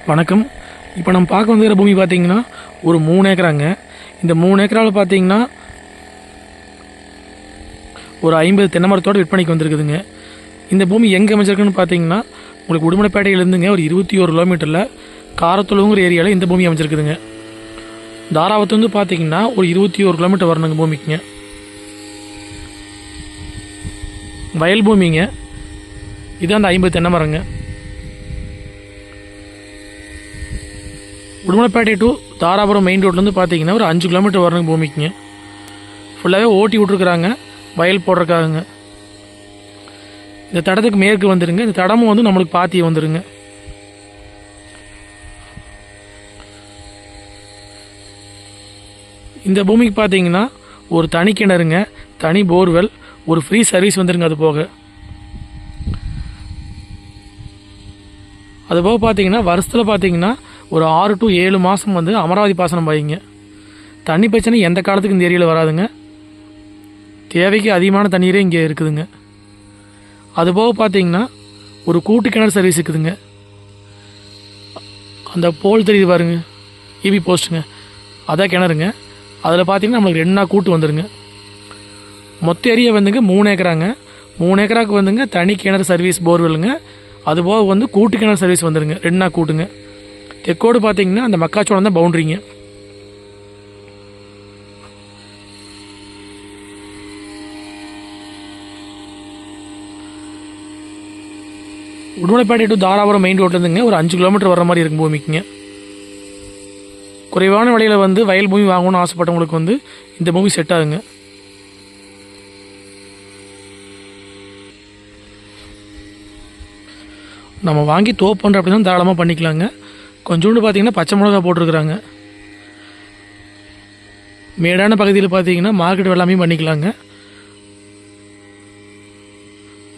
வணக்கம். இப்போ நம்ம பார்க்க வந்துக்கிற பூமி பார்த்திங்கன்னா ஒரு 3 ஏக்கராங்க. இந்த 3 ஏக்கராவில் பார்த்திங்கன்னா ஒரு 50 தென்னை மரத்தோடு விற்பனைக்கு வந்திருக்குதுங்க. இந்த பூமி எங்கே அமைச்சிருக்குன்னு பார்த்தீங்கன்னா உங்களுக்கு உடுமலைப்பேட்டையிலேருந்துங்க ஒரு 21 கிலோமீட்டரில் காரத்தொழுவுங்கிற ஏரியாவில் இந்த பூமி அமைச்சிருக்குதுங்க. தாராவத்து வந்து பார்த்திங்கன்னா ஒரு 21 கிலோமீட்டர் வரணுங்க பூமிக்குங்க. வயல் பூமிங்க. இது அந்த 50 தென்னை மரங்க. உடுமலைப்பேட்டை டு தாராபுரம் மெயின் ரோட்லேருந்து பார்த்தீங்கன்னா ஒரு 5 கிலோமீட்டர் வரணுங்க பூமிக்குங்க. ஃபுல்லாகவே ஓட்டி விட்ருக்குறாங்க, வயல் போடுறக்காகங்க. இந்த தடத்துக்கு மேற்கு வந்துடுங்க. இந்த தடமும் வந்து நம்மளுக்கு பாத்தி வந்துடுங்க. இந்த பூமிக்கு பார்த்தீங்கன்னா ஒரு தனி கிணறுங்க, தனி போர்வெல், ஒரு ஃப்ரீ சர்வீஸ் வந்துடுங்க. அது போக பார்த்தீங்கன்னா வருஷத்தில் பார்த்தீங்கன்னா ஒரு 6 to 7 மாதம் வந்து அமராவதி பாசனம் பாய்ங்க. தண்ணி பிரச்சனை எந்த காலத்துக்கு இந்த ஏரியாவில் வராதுங்க. தேவைக்கு அதிகமான தண்ணீரே இங்கே இருக்குதுங்க. அதுபோக பார்த்தீங்கன்னா ஒரு கூட்டு கிணறு சர்வீஸ் இருக்குதுங்க. அந்த போல் தெரியுது பாருங்க, இபி போஸ்ட்டுங்க, அதான் கிணறுங்க. அதில் பார்த்தீங்கன்னா நம்மளுக்கு 2 நாள் கூட்டு வந்துடுங்க. மொத்த ஏரியா வந்துங்க 3 ஏக்கராங்க. 3 ஏக்கராவுக்கு வந்துங்க தனி கிணறு சர்வீஸ் போர்வெல்லுங்க. அதுபோக வந்து கூட்டு கிணறு சர்வீஸ் வந்துடுங்க. 2 நாள் கூட்டுங்க. தெற்கோடு பார்த்தீங்கன்னா அந்த மக்காச்சோளம் தான் பவுண்ட்ரிங்க. உடுமலைப்பேட்டை டு தாராபுரம் மெயின் ரோட்லேருந்துங்க ஒரு 5 கிலோமீட்டர் வர மாதிரி இருக்கும் பூமிக்குங்க. குறைவான விலையில் வந்து வயல் பூமி வாங்கணும்னு ஆசைப்பட்டவங்களுக்கு வந்து இந்த பூமி செட் ஆகுங்க. நம்ம வாங்கி தோப்பு பண்ணுற அப்படி தான் தாராளமாக பண்ணிக்கலாங்க. கொஞ்சோண்டு பார்த்தீங்கன்னா பச்சை மிளகா போட்டிருக்குறாங்க. மேடான பகுதியில் பார்த்தீங்கன்னா மார்க்கெட் எல்லாமே பண்ணிக்கலாங்க.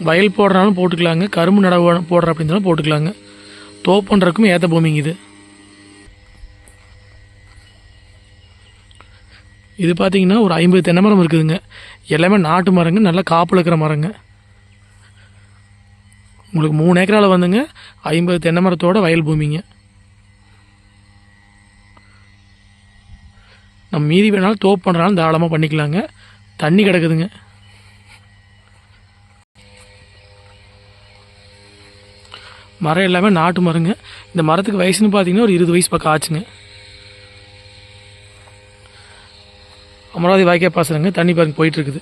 வயல் போடுறனாலும் போட்டுக்கலாங்க, கரும்பு நடவு போடுற அப்படின்னாலும் போட்டுக்கலாங்க. தோப்பு பண்ணுறதுக்கும் ஏற்ற பூமிங்க இது. இது பார்த்தீங்கன்னா ஒரு 50 தென்னை மரம் இருக்குதுங்க. எல்லாமே நாட்டு மரங்க, நல்லா காப்பில் இருக்கிற மரங்க. உங்களுக்கு 3 ஏக்கராவில் வந்துங்க 50 தென்னை மரத்தோட வயல் பூமிங்க. நம்ம மீதி வேணாலும் தோப்பு பண்ணுறனாலும் தாராளமாக பண்ணிக்கலாங்க. தண்ணி கிடக்குதுங்க. மரம் எல்லாமே நாட்டு மரங்க. இந்த மரத்துக்கு வயசுன்னு பார்த்தீங்கன்னா ஒரு 20 வயசு பக்கம் ஆச்சுங்க. அமராவதி வாய்க்கால் பாசனங்க. தண்ணி பாருங்க போயிட்டுருக்குது.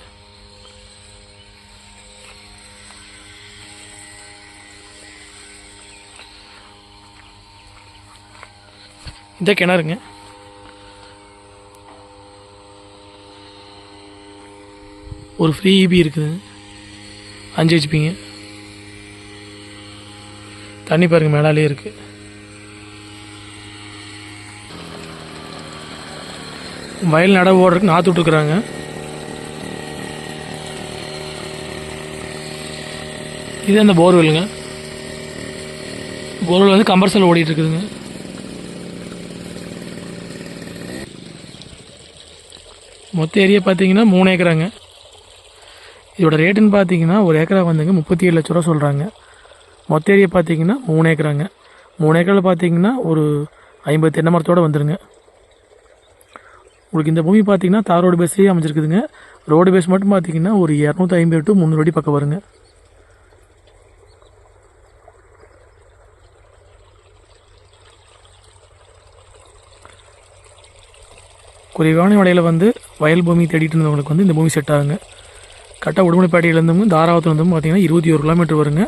இந்த கிணறுங்க. ஒரு ஃப்ரீ இபி இருக்குது, 5 ஹெச்பிங்க. தண்ணி பாருங்க மேலாலே இருக்குது. வயல் நடவு ஓடுறதுக்கு நாற்று விட்டுருக்குறாங்க. இது அந்த போர்வெல்லுங்க. போர்வெல் வந்து கம்பர்சல் ஓடிட்டு இருக்குதுங்க. மொத்த ஏரியா பார்த்தீங்கன்னா 3 ஏக்கராங்க. இதோட ரேட்டுன்னு பார்த்தீங்கன்னா ஒரு ஏக்கரா வந்துங்க 37 லட்ச ரூபா சொல்கிறாங்க. மொத்த ஏரியா பார்த்தீங்கன்னா 3 ஏக்கராங்க. 3 ஏக்கரில் பார்த்தீங்கன்னா ஒரு 50 தென்னை மரத்தோடு வந்துடுங்க. உங்களுக்கு இந்த பூமி பார்த்தீங்கன்னா தார் ரோடு பேஸ்லேயே அமைச்சிருக்குதுங்க. ரோடு பேஸ் மட்டும் பார்த்தீங்கன்னா ஒரு 250 to 300 அடி பக்கம் வருங்க. குறைவான விலையில் வந்து வயல் பூமி தேடிட்டு இருந்தவங்களுக்கு வந்து இந்த பூமி செட் ஆகுங்க. கரெக்டாக உடுமலைப்பேட்டையிலேருந்தும் தாராபுரத்துலேருந்தும் பார்த்தீங்கன்னா 21 கிலோமீட்டர் வருங்க.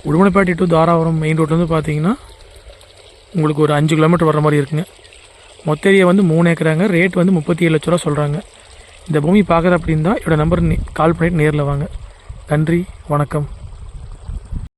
உடுமலைப்பேட்டை டு தாராபுரம் மெயின் ரோட்லேருந்து பார்த்தீங்கன்னா உங்களுக்கு ஒரு 5 கிலோமீட்டர் வர மாதிரி இருக்குங்க. மொத்த ஏரியா வந்து 3 ஏக்கராங்க. ரேட் வந்து 37 லட்ச ரூபா சொல்கிறாங்க. இந்த பூமி பார்க்குற அப்படின்னா என்னோடய நம்பர் கால் பண்ணிவிட்டு நேரில் வாங்க. நன்றி, வணக்கம்.